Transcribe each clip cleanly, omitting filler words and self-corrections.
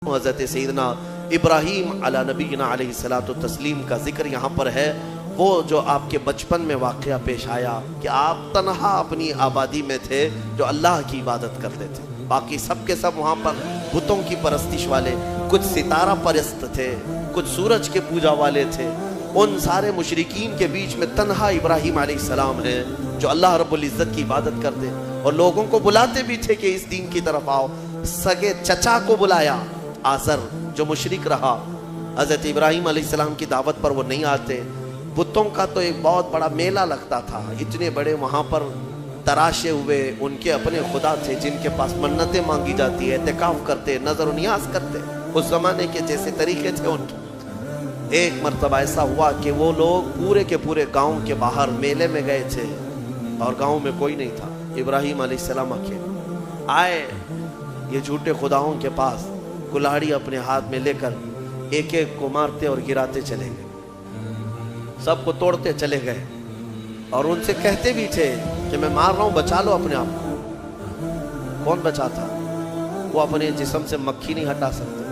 حضرت سیدنا ابراہیم علی نبینا علیہ الصلوۃ والتسلیم کا ذکر یہاں پر ہے. وہ جو آپ کے بچپن میں واقعہ پیش آیا کہ آپ تنہا اپنی آبادی میں تھے جو اللہ کی عبادت کرتے تھے، باقی سب کے سب وہاں پر بتوں کی پرستش والے، کچھ ستارہ پرست تھے، کچھ سورج کے پوجا والے تھے. ان سارے مشرکین کے بیچ میں تنہا ابراہیم علیہ السلام ہیں جو اللہ رب العزت کی عبادت کرتے اور لوگوں کو بلاتے بھی تھے کہ اس دین کی طرف آؤ. سگے چچا کو بلایا آزر جو مشرک رہا، حضرت ابراہیم علیہ السلام کی دعوت پر وہ نہیں آتے. بتوں کا تو ایک بہت بڑا میلہ لگتا تھا، اتنے بڑے وہاں پر تراشے ہوئے ان کے اپنے خدا تھے جن کے پاس منتیں مانگی جاتی ہے، اعتکاف کرتے، نظر و نیاز کرتے، اس زمانے کے جیسے طریقے تھے ان کے. ایک مرتبہ ایسا ہوا کہ وہ لوگ پورے کے پورے گاؤں کے باہر میلے میں گئے تھے اور گاؤں میں کوئی نہیں تھا. ابراہیم علیہ السلام اکیلے آئے یہ جھوٹے خداؤں کے پاس، کلاڑی اپنے ہاتھ میں لے کر ایک ایک کو مارتے اور گراتے چلے گئے، سب کو توڑتے چلے گئے اور ان سے کہتے بھی تھے کہ میں مار رہا ہوں، بچا لو اپنے آپ کو. کون بچاتا؟ وہ اپنے جسم سے مکھی نہیں ہٹا سکتے.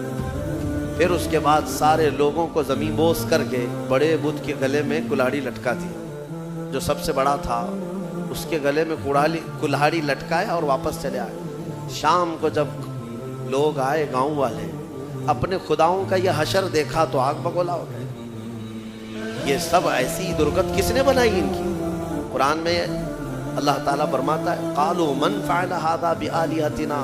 پھر اس کے بعد سارے لوگوں کو زمین بوس کر کے بڑے بت کے گلے میں کلاڑی لٹکا دی. جو سب سے بڑا تھا اس کے گلے میں کلاڑی لٹکایا اور واپس چلے آئے. شام کو جب لوگ آئے گاؤں والے، اپنے خداؤں کا یہ حشر دیکھا تو آگ بگولا ہو گئے. یہ سب ایسی درگت کس نے بنائی ان کی؟ قرآن میں اللہ تعالیٰ فرماتا ہے قالوا من فعل هذا بآلهتنا،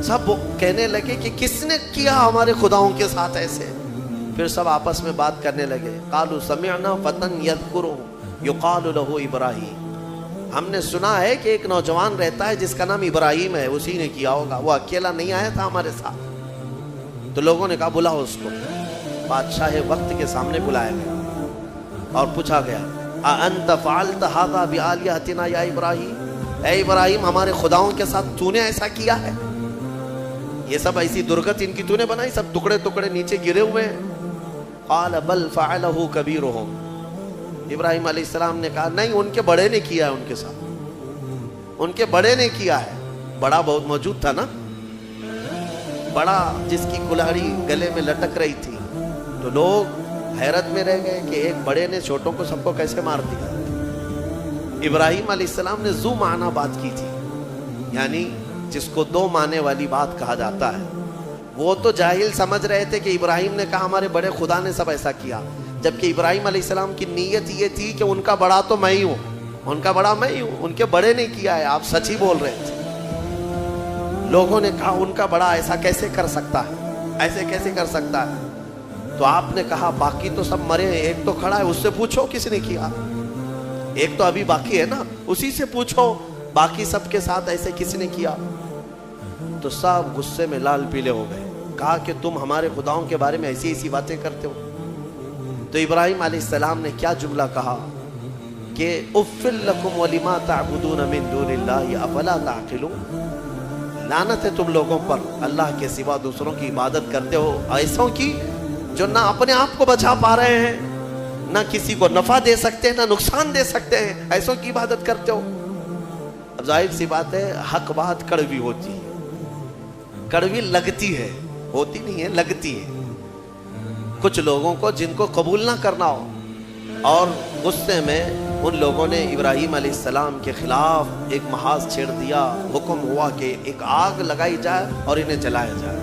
سب کہنے لگے کہ کس نے کیا ہمارے خداؤں کے ساتھ ایسے. پھر سب آپس میں بات کرنے لگے. قالوا سمعنا فتى يذكر يقال له ابراہیم، ہم نے سنا ہے کہ ایک نوجوان رہتا ہے جس کا نام ابراہیم ہے، اسی نے کیا ہوگا، وہ اکیلا نہیں آیا تھا ہمارے ساتھ. تو لوگوں نے کہا بلاؤ اس کو. بادشاہ وقت کے سامنے بلایا گیا اور پوچھا گیا اَأَنْتَ فَعَلْتَ هَذَا بِآلِهَتِنَا یا ابراہیم، اے ابراہیم ہمارے خداؤں کے ساتھ تو نے ایسا کیا ہے؟ یہ سب ایسی درگت ان کی تو نے بنائی، سب ٹکڑے ٹکڑے نیچے گرے ہوئے ہیں. قَالَ بَلْ فَعَلَهُ كَبِيرُهُمْ، ابراہیم علیہ السلام نے کہا نہیں، ان کے بڑے نے کیا ہے، ان کے ساتھ ان کے بڑے نے کیا ہے. بڑا بہت موجود تھا نا، بڑا جس کی کلاڑی گلے میں لٹک رہی تھی. تو لوگ حیرت میں رہ گئے کہ ایک بڑے نے چھوٹوں کو سب کو کیسے مار دیا. ابراہیم علیہ السلام نے ذو معنی بات کی تھی، یعنی جس کو دو معنی والی بات کہا جاتا ہے. وہ تو جاہل سمجھ رہے تھے کہ ابراہیم نے کہا ہمارے بڑے خدا نے سب ایسا کیا، جبکہ ابراہیم علیہ السلام کی نیت یہ تھی کہ ان کا بڑا تو میں ہی ہوں، ان کا بڑا میں ہی ہوں، ان کے بڑے نے کیا ہے. آپ سچ ہی بول رہے تھے. لوگوں نے کہا ان کا بڑا ایسا کیسے کر سکتا ہے، ایسے کیسے کر سکتا ہے. تو آپ نے کہا باقی تو سب مرے ہیں، ایک تو کھڑا ہے، اس سے پوچھو کس نے کیا. ایک تو ابھی باقی ہے نا، اسی سے پوچھو باقی سب کے ساتھ ایسے کس نے کیا. تو سب غصے میں لال پیلے ہو گئے. کہا کہ تم ہمارے خداؤں کے بارے میں ایسی ایسی باتیں کرتے ہو. تو ابراہیم علیہ السلام نے کیا جملہ کہا کہ اُفِّل لَكُمْ وَلِمَا تَعْبُدُونَ مِن دُونِ اللَّهِ أَفَلَا تَعْقِلُونَ، لعنت ہے تم لوگوں پر، اللہ کے سوا دوسروں کی عبادت کرتے ہو، ایسوں کی جو نہ اپنے آپ کو بچا پا رہے ہیں، نہ کسی کو نفع دے سکتے ہیں، نہ نقصان دے سکتے ہیں، ایسوں کی عبادت کرتے ہو. اب ظاہر سی بات ہے حق بات کڑوی ہوتی ہے، کڑوی لگتی ہے، ہوتی نہیں ہے، لگتی ہے. کچھ لوگوں کو جن کو قبول نہ کرنا ہو، اور غصے میں ان لوگوں نے ابراہیم علیہ السلام کے خلاف ایک محاذ چھیڑ دیا. حکم ہوا کہ ایک آگ لگائی جائے اور انہیں جلایا جائے.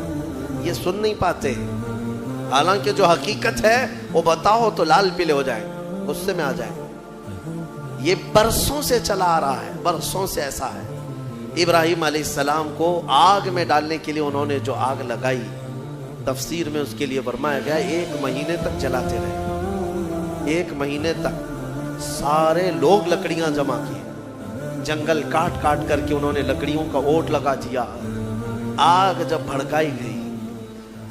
یہ سن نہیں پاتے، حالانکہ جو حقیقت ہے وہ بتاؤ تو لال پیلے ہو جائیں، غصے میں آ جائیں. یہ برسوں سے چلا آ رہا ہے، برسوں سے ایسا ہے. ابراہیم علیہ السلام کو آگ میں ڈالنے کے لیے انہوں نے جو آگ لگائی، تفسیر میں اس کے لیے فرمایا گیا 1 مہینے تک جلاتے رہے. 1 مہینے تک سارے لوگ لکڑیاں جمع کیے، جنگل کاٹ کاٹ کر کے انہوں نے لکڑیوں کا اوٹ لگا دیا. آگ جب بھڑکائی گئی،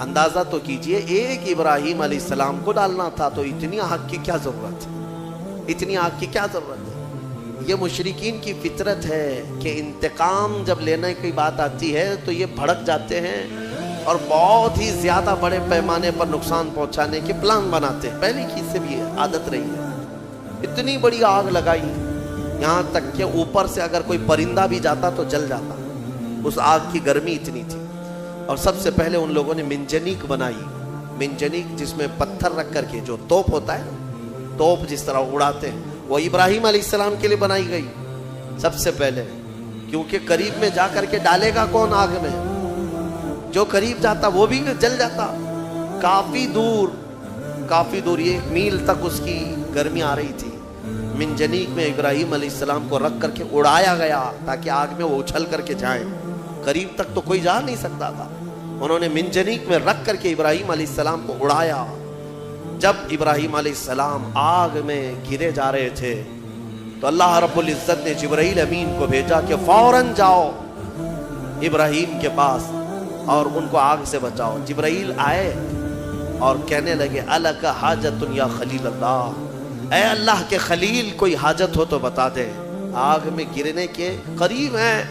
اندازہ تو کیجئے ایک ابراہیم علیہ السلام کو ڈالنا تھا، تو اتنی آگ کی کیا ضرورت ہے، اتنی آگ کی کیا ضرورت ہے. یہ مشرکین کی فطرت ہے کہ انتقام جب لینے کی بات آتی ہے تو یہ بھڑک جاتے ہیں اور بہت ہی زیادہ بڑے پیمانے پر نقصان پہنچانے کے پلان بناتے ہیں. پہلے کی سے بھی عادت رہی ہے. اتنی بڑی آگ لگائی، یہاں تک کہ اوپر سے اگر کوئی پرندہ بھی جاتا تو جل جاتا، اس آگ کی گرمی اتنی تھی. اور سب سے پہلے ان لوگوں نے منجنیق بنائی. منجنیق جس میں پتھر رکھ کر کے جو توپ ہوتا ہے, توپ جس طرح اڑاتے ہیں, وہ ابراہیم علیہ السلام کے لیے بنائی گئی سب سے پہلے. کیونکہ قریب میں جا کر کے ڈالے گا کون آگ میں؟ جو قریب جاتا وہ بھی جل جاتا. کافی دور 1 میل تک اس کی گرمی آ رہی تھی. منجنیق میں ابراہیم علیہ السلام کو رکھ کر کے اڑایا گیا تاکہ آگ میں وہ اچھل کر کے جائیں. قریب تک تو کوئی جا نہیں سکتا تھا. انہوں نے منجنیق میں رکھ کر کے ابراہیم علیہ السلام کو اڑایا. جب ابراہیم علیہ السلام آگ میں گرے جا رہے تھے تو اللہ رب العزت نے جبرائیل امین کو بھیجا کہ فوراً جاؤ ابراہیم کے پاس اور ان کو آگ سے بچاؤ. جبرائیل آئے اور کہنے لگے الک حاجت یا خلیل اللہ, اے اللہ کے خلیل کوئی حاجت ہو تو بتا دے, آگ میں گرنے کے قریب ہیں.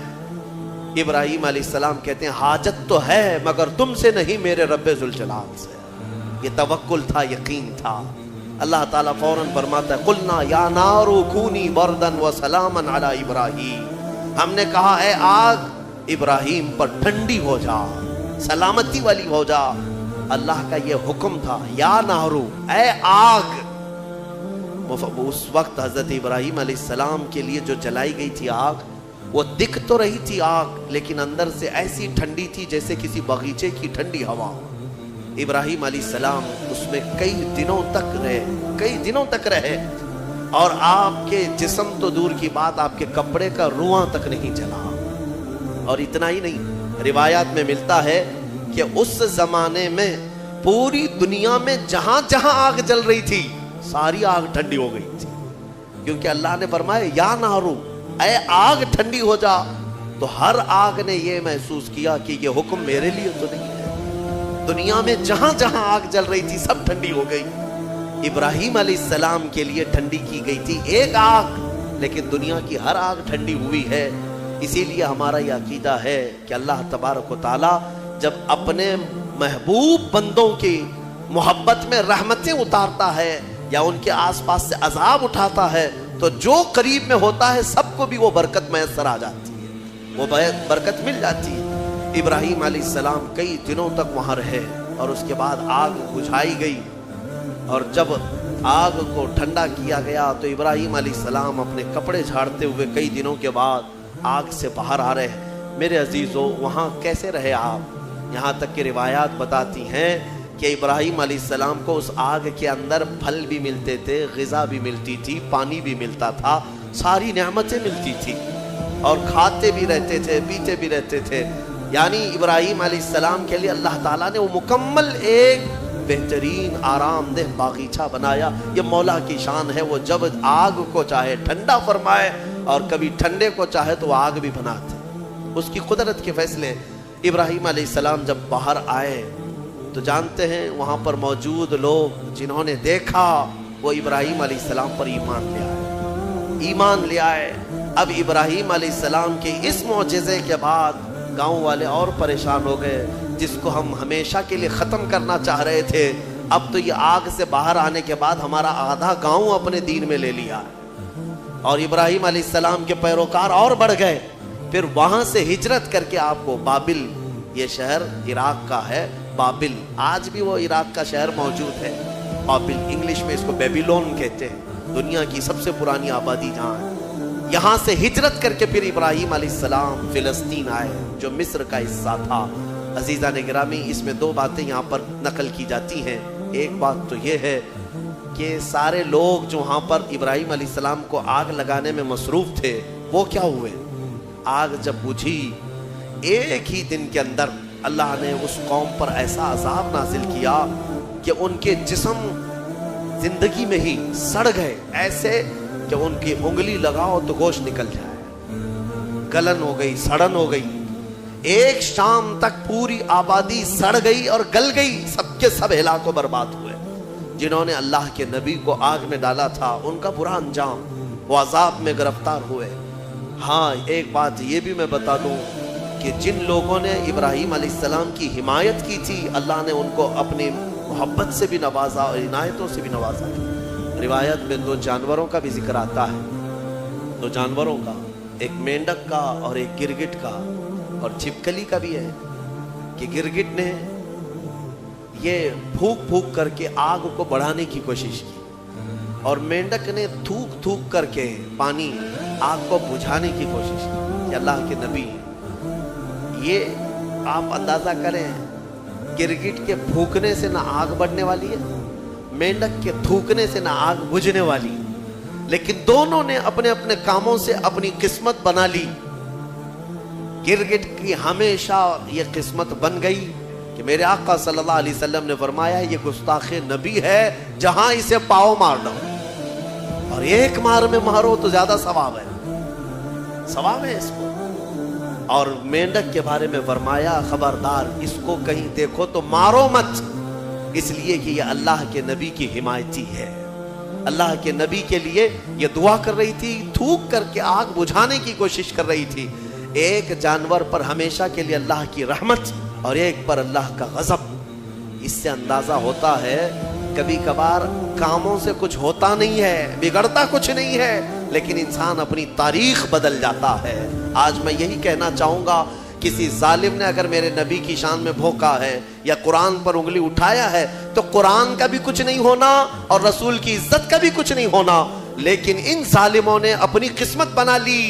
ابراہیم علیہ السلام کہتے ہیں حاجت تو ہے مگر تم سے نہیں, میرے رب ذوالجلال سے. یہ توکل تھا, یقین تھا. اللہ تعالیٰ فوراً فرماتا ہے قلنا یا نار کونی بردن و سلاما علی ابراہیم, ہم نے کہا اے آگ ابراہیم پر ٹھنڈی ہو جا, سلامتی والی ہو جا. اللہ کا یہ حکم تھا یا نارو, اے آگ. اس وقت حضرت ابراہیم علیہ السلام کے لیے جو جلائی گئی تھی آگ, وہ دکھ تو رہی تھی آگ, لیکن اندر سے ایسی ٹھنڈی تھی جیسے کسی باغیچے کی ٹھنڈی ہوا. ابراہیم علیہ السلام اس میں کئی دنوں تک رہے اور آپ کے جسم تو دور کی بات, آپ کے کپڑے کا رواں تک نہیں جلا. اور اتنا ہی نہیں, روایات میں ملتا ہے کہ اس زمانے میں پوری دنیا میں جہاں جہاں آگ جل رہی تھی ساری آگ ٹھنڈی ہو گئی تھی. کیونکہ اللہ نے فرمایا یا نارو, اے آگ ٹھنڈی ہو جا. تو ہر آگ نے یہ محسوس کیا کہ یہ حکم میرے لیے تو نہیں ہے. دنیا میں جہاں جہاں آگ جل رہی تھی سب ٹھنڈی ہو گئی. ابراہیم علیہ السلام کے لیے ٹھنڈی کی گئی تھی ایک آگ, لیکن دنیا کی ہر آگ ٹھنڈی ہوئی ہے. اسی لیے ہمارا یہ عقیدہ ہے کہ اللہ تبارک و تعالی جب اپنے محبوب بندوں کی محبت میں رحمتیں اتارتا ہے یا ان کے آس پاس سے عذاب اٹھاتا ہے تو جو قریب میں ہوتا ہے سب کو بھی وہ برکت میسر آ جاتی ہے, وہ برکت مل جاتی ہے. ابراہیم علیہ السلام کئی دنوں تک وہاں رہے اور اس کے بعد آگ بجھائی گئی. اور جب آگ کو ٹھنڈا کیا گیا تو ابراہیم علیہ السلام اپنے کپڑے جھاڑتے ہوئے کئی دنوں کے بعد آگ سے باہر آ رہے ہیں. میرے عزیزو, وہاں کیسے رہے آپ؟ یہاں تک کہ روایات بتاتی ہیں کہ ابراہیم علیہ السلام کو اس آگ کے اندر پھل بھی ملتے تھے, غذا بھی ملتی تھی, پانی بھی ملتا تھا, ساری نعمتیں ملتی تھی اور کھاتے بھی رہتے تھے, پیتے بھی رہتے تھے. یعنی ابراہیم علیہ السلام کے لیے اللہ تعالیٰ نے وہ مکمل ایک بہترین آرام دہ باغیچہ بنایا. یہ مولا کی شان ہے, وہ جب آگ کو چاہے ٹھنڈا فرمائے اور کبھی ٹھنڈے کو چاہے تو وہ آگ بھی بناتے, اس کی قدرت کے فیصلے. ابراہیم علیہ السلام جب باہر آئے تو جانتے ہیں وہاں پر موجود لوگ جنہوں نے دیکھا وہ ابراہیم علیہ السلام پر ایمان لے آئے. اب ابراہیم علیہ السلام کے اس معجزے کے بعد گاؤں والے اور پریشان ہو گئے, جس کو ہم ہمیشہ کے لیے ختم کرنا چاہ رہے تھے, اب تو یہ آگ سے باہر آنے کے بعد ہمارا آدھا گاؤں اپنے دین میں لے لیا. اور ابراہیم علیہ السلام کے پیروکار اور بڑھ گئے. پھر وہاں سے ہجرت کر کے آپ کو بابل, یہ شہر عراق کا ہے, بابل, آج بھی وہ عراق کا شہر موجود ہے. بابل, انگلش میں اس کو بیبیلون کہتے ہیں, دنیا کی سب سے پرانی آبادی جہاں ہے. یہاں سے ہجرت کر کے پھر ابراہیم علیہ السلام فلسطین آئے جو مصر کا حصہ تھا. عزیزان گرامی, اس میں 2 باتیں یہاں پر نقل کی جاتی ہیں. ایک بات تو یہ ہے کہ سارے لوگ جو وہاں پر ابراہیم علیہ السلام کو آگ لگانے میں مصروف تھے وہ کیا ہوئے؟ آگ جب بجھی ایک ہی دن کے اندر اللہ نے اس قوم پر ایسا عذاب نازل کیا کہ ان کے جسم زندگی میں ہی سڑ گئے, ایسے کہ ان کی انگلی لگاؤ تو گوشت نکل جائے. گلن ہو گئی, سڑن ہو گئی. ایک شام تک پوری آبادی سڑ گئی اور گل گئی, سب کے سب ہلاک و برباد ہوئے. جنہوں نے اللہ کے نبی کو آگ میں ڈالا تھا ان کا برا انجام, وہ عذاب میں گرفتار ہوئے. ہاں, ایک بات یہ بھی میں بتا دوں کہ جن لوگوں نے ابراہیم علیہ السلام کی حمایت کی تھی اللہ نے ان کو اپنی محبت سے بھی نوازا اور عنایتوں سے بھی نوازا. روایت میں 2 جانوروں کا بھی ذکر آتا ہے, 2 جانوروں کا, ایک مینڈک کا اور ایک گرگٹ کا, اور چھپکلی کا بھی ہے. کہ گرگٹ نے یہ پھونک پھونک کر کے آگ کو بڑھانے کی کوشش کی اور مینڈک نے تھوک تھوک کر کے پانی آگ کو بجھانے کی کوشش کی. کہ اللہ کے نبی یہ آپ اندازہ کریں گرگٹ کے پھونکنے سے نہ آگ بڑھنے والی ہے, مینڈک کے تھوکنے سے نہ آگ بجھنے والی ہے, لیکن دونوں نے اپنے اپنے کاموں سے اپنی قسمت بنا لی. گرگٹ کی ہمیشہ یہ قسمت بن گئی کہ میرے آقا صلی اللہ علیہ وسلم نے فرمایا یہ گستاخ نبی ہے, جہاں اسے پاؤ مار دو, اور ایک مار میں مارو تو زیادہ ثواب ہے, ثواب ہے اس کو. اور مینڈک کے بارے میں فرمایا خبردار اس کو کہیں دیکھو تو مارو مت, اس لیے کہ یہ اللہ کے نبی کی حمایتی ہے. اللہ کے نبی کے لیے یہ دعا کر رہی تھی, تھوک کر کے آگ بجھانے کی کوشش کر رہی تھی. ایک جانور پر ہمیشہ کے لیے اللہ کی رحمت اور ایک پر اللہ کا غضب. اس سے اندازہ ہوتا ہے کبھی کبھار کاموں سے کچھ ہوتا نہیں ہے, بگڑتا کچھ نہیں ہے, لیکن انسان اپنی تاریخ بدل جاتا ہے. آج میں یہی کہنا چاہوں گا, کسی ظالم نے اگر میرے نبی کی شان میں بھونکا ہے یا قرآن پر انگلی اٹھایا ہے تو قرآن کا بھی کچھ نہیں ہونا اور رسول کی عزت کا بھی کچھ نہیں ہونا. لیکن ان ظالموں نے اپنی قسمت بنا لی,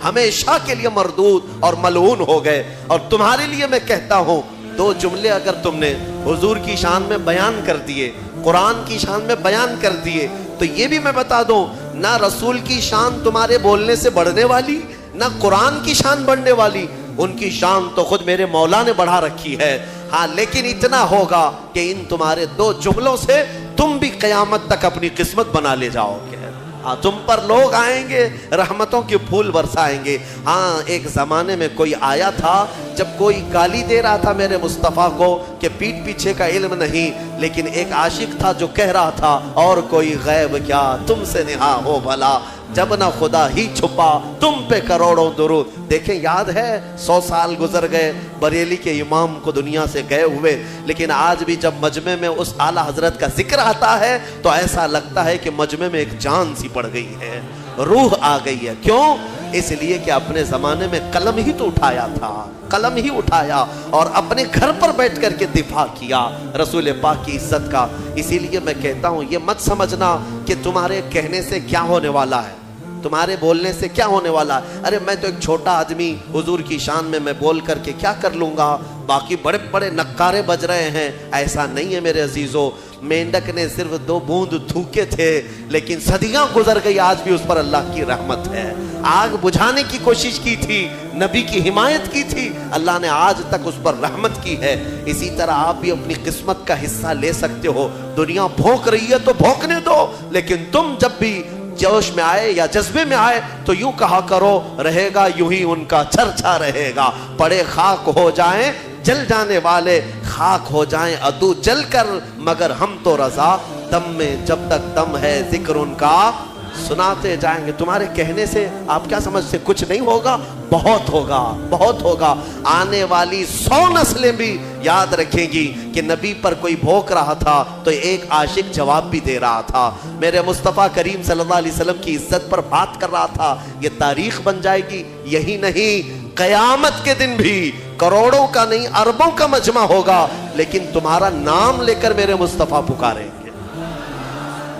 ہمیشہ کے لیے مردود اور ملعون ہو گئے. اور تمہارے لیے میں کہتا ہوں, دو جملے اگر تم نے حضور کی شان میں بیان کر دیے, قرآن کی شان میں بیان کر دیے, تو یہ بھی میں بتا دوں نہ رسول کی شان تمہارے بولنے سے بڑھنے والی, نہ قرآن کی شان بڑھنے والی. ان کی شان تو خود میرے مولا نے بڑھا رکھی ہے. ہاں لیکن اتنا ہوگا کہ ان تمہارے دو جملوں سے تم بھی قیامت تک اپنی قسمت بنا لے جاؤ گے. ہاں تم پر لوگ آئیں گے, رحمتوں کے پھول برسائیں گے. ہاں ایک زمانے میں کوئی آیا تھا جب کوئی گالی دے رہا تھا میرے مصطفیٰ کو کہ پیٹ پیچھے کا علم نہیں, لیکن ایک عاشق تھا جو کہہ رہا تھا اور کوئی غیب کیا تم سے نہا ہو بھلا, جب نہ خدا ہی چھپا تم پہ کروڑوں درود. دیکھیں یاد ہے 100 سال گزر گئے بریلی کے امام کو دنیا سے گئے ہوئے, لیکن آج بھی جب مجمع میں اس اعلیٰ حضرت کا ذکر آتا ہے تو ایسا لگتا ہے کہ مجمع میں ایک جان سی پڑ گئی ہے, روح آ گئی ہے. کیوں؟ اس لیے کہ اپنے زمانے میں قلم ہی تو اٹھایا تھا, قلم ہی اٹھایا اور اپنے گھر پر بیٹھ کر کے دفاع کیا رسول پاک کی عزت کا. اسی لیے میں کہتا ہوں یہ مت سمجھنا کہ تمہارے کہنے سے کیا ہونے والا ہے, تمہارے بولنے سے کیا ہونے والا ہے. ارے میں تو ایک چھوٹا آدمی, حضور کی شان میں بول کر کے کیا کر لوں گا, باقی بڑے بڑے نقارے بج رہے ہیں. ایسا نہیں ہے میرے عزیزو. مینڈک نے صرف 2 بوند تھوکے تھے, لیکن صدیاں گزر گئی, آج بھی اس پر اللہ کی رحمت ہے. آگ بجھانے کی کوشش کی تھی, نبی کی حمایت کی تھی, اللہ نے آج تک اس پر رحمت کی ہے. اسی طرح آپ بھی اپنی قسمت کا حصہ لے سکتے ہو. دنیا بھونک رہی ہے تو بھونکنے دو, لیکن تم جب بھی جوش میں آئے یا جذبے میں آئے تو یوں کہا کرو, رہے گا یوں ہی ان کا چرچا رہے گا. پڑے خاک ہو جائیں جل جانے والے, خاک ہو جائیں عدو جل کر, مگر ہم تو رضا دم میں جب تک دم ہے ذکر ان کا سناتے جائیں گے. تمہارے کہنے سے آپ کیا سمجھتے کچھ نہیں ہوگا؟ بہت ہوگا, بہت ہوگا. آنے والی 100 نسلیں بھی یاد رکھیں گی کہ نبی پر کوئی بھوک رہا تھا تو ایک عاشق جواب بھی دے رہا تھا, میرے مصطفیٰ کریم صلی اللہ علیہ وسلم کی عزت پر بات کر رہا تھا. یہ تاریخ بن جائے گی. یہی نہیں, قیامت کے دن بھی کروڑوں کا نہیں اربوں کا مجمع ہوگا, لیکن تمہارا نام لے کر میرے مصطفیٰ پکاریں گے,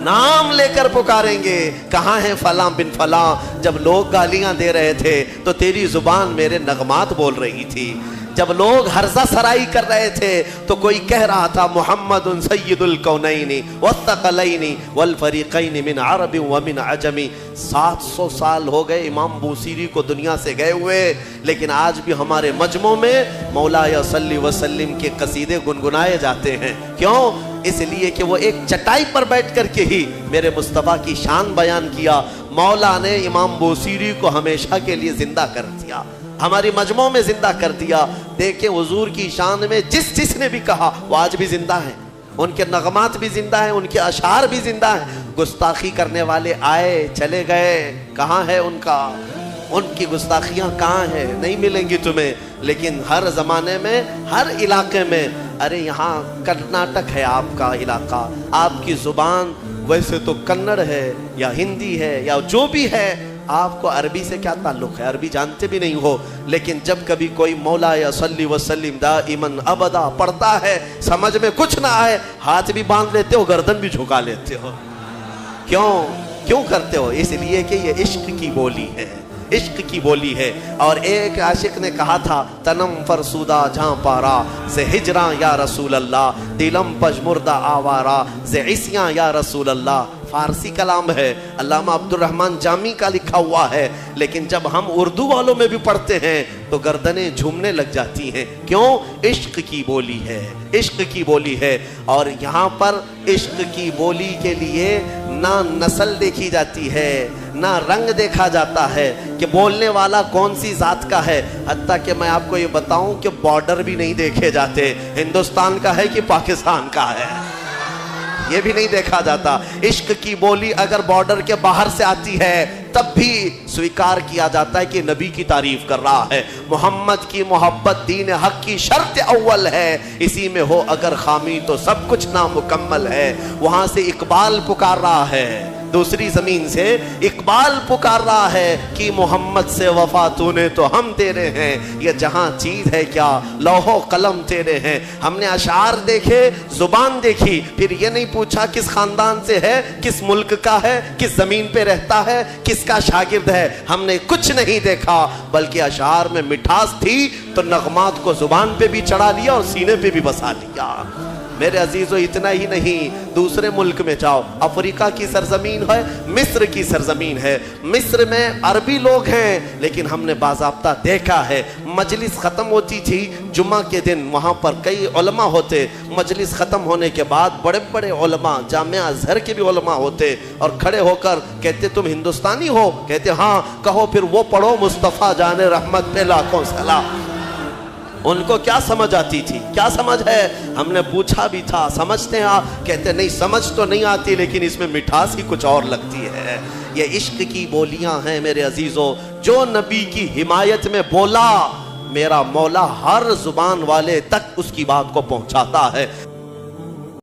نام لے کر پکاریں گے. کہاں ہے فلاں بن فلاں؟ جب لوگ گالیاں دے رہے تھے تو تیری زبان میرے نغمات بول رہی تھی. جب لوگ ہرزہ سرائی کر رہے تھے تو کوئی کہہ رہا تھا محمد سید الکونین والثقلین والفریقین من عرب ومن عجم. 700 سال ہو گئے امام بوصیری کو دنیا سے گئے ہوئے, لیکن آج بھی ہمارے مجمعوں میں مولا صلی وسلم کے قصیدے گنگنائے جاتے ہیں. کیوں؟ اس لیے کہ وہ ایک چٹائی پر بیٹھ کر کے ہی میرے مصطفیٰ کی شان بیان کیا. مولا نے امام بوصیری کو ہمیشہ کے لیے زندہ کر دیا, ہماری مجموعوں میں زندہ کر دیا. دیکھیں حضور کی شان میں جس نے بھی کہا وہ آج بھی زندہ ہیں, ان کے نغمات بھی زندہ ہیں, ان کے اشعار بھی زندہ ہیں. گستاخی کرنے والے آئے چلے گئے, کہاں ہے ان کا؟ ان کی گستاخیاں کہاں ہیں؟ نہیں ملیں گی تمہیں. لیکن ہر زمانے میں, ہر علاقے میں, ارے یہاں کرناٹک ہے آپ کا علاقہ, آپ کی زبان ویسے تو کنڑ ہے یا ہندی ہے یا جو بھی ہے, آپ کو عربی سے کیا تعلق ہے؟ عربی جانتے بھی نہیں ہو، لیکن جب کبھی کوئی مولا یا صلی وسلم دائماً ابدا پڑھتا ہے، سمجھ میں کچھ نہ آئے، ہاتھ بھی باندھ لیتے ہو، گردن بھی جھکا لیتے ہو۔ کیوں کرتے ہو؟ اس لیے کہ یہ عشق کی بولی ہے، عشق کی بولی ہے۔ اور ایک عاشق نے کہا تھا، تنم فرسودہ جہاں پارا سے ہجراں یا رسول اللہ، دلم پجمردہ آوارا سے عصیاں یا رسول اللہ۔ فارسی کلام ہے، علامہ عبد الرحمن جامی کا لکھا ہوا ہے، لیکن جب ہم اردو والوں میں بھی پڑھتے ہیں تو گردنیں جھومنے لگ جاتی ہیں۔ کیوں؟ عشق کی بولی ہے، عشق کی بولی ہے۔ اور یہاں پر عشق کی بولی کے لیے نہ نسل دیکھی جاتی ہے، نہ رنگ دیکھا جاتا ہے کہ بولنے والا کون سی ذات کا ہے، حتیٰ کہ میں آپ کو یہ بتاؤں کہ بارڈر بھی نہیں دیکھے جاتے، ہندوستان کا ہے کہ پاکستان کا ہے، یہ بھی نہیں دیکھا جاتا۔ عشق کی بولی اگر بارڈر کے باہر سے آتی ہے تب بھی سویکار کیا جاتا ہے کہ نبی کی تعریف کر رہا ہے۔ محمد کی محبت دین حق کی شرط اول ہے، اسی میں ہو اگر خامی تو سب کچھ نامکمل ہے۔ وہاں سے اقبال پکار رہا ہے، دوسری زمین سے اقبال پکار رہا ہے کہ محمد سے وفا تو نے تو ہم تیرے ہیں، یہ جہاں چیز ہے کیا لوح و قلم تیرے ہیں۔ ہم نے اشعار دیکھے، زبان دیکھی، پھر یہ نہیں پوچھا کس خاندان سے ہے، کس ملک کا ہے، کس زمین پہ رہتا ہے، کس کا شاگرد ہے، ہم نے کچھ نہیں دیکھا، بلکہ اشعار میں مٹھاس تھی تو نغمات کو زبان پہ بھی چڑھا لیا اور سینے پہ بھی بسا لیا۔ میرے عزیزو اتنا ہی نہیں، دوسرے ملک میں جاؤ، افریقہ کی سرزمین ہے، مصر کی سرزمین ہے، مصر میں عربی لوگ ہیں، لیکن ہم نے باضابطہ دیکھا ہے مجلس ختم ہوتی تھی جمعہ کے دن، وہاں پر کئی علماء ہوتے، مجلس ختم ہونے کے بعد بڑے بڑے علماء، جامعہ ازہر کے بھی علماء ہوتے، اور کھڑے ہو کر کہتے تم ہندوستانی ہو؟ کہتے ہاں، کہو پھر وہ پڑھو مصطفیٰ جان رحمت پہ لاکھوں سلام۔ ان کو کیا سمجھ آتی تھی؟ کیا سمجھ ہے؟ ہم نے پوچھا بھی تھا، سمجھتے ہیں آپ؟ کہتے نہیں سمجھ تو نہیں آتی، لیکن اس میں مٹھاس ہی کچھ اور لگتی ہے۔ یہ عشق کی بولیاں ہیں میرے عزیزو۔ جو نبی کی حمایت میں بولا، میرا مولا ہر زبان والے تک اس کی بات کو پہنچاتا ہے۔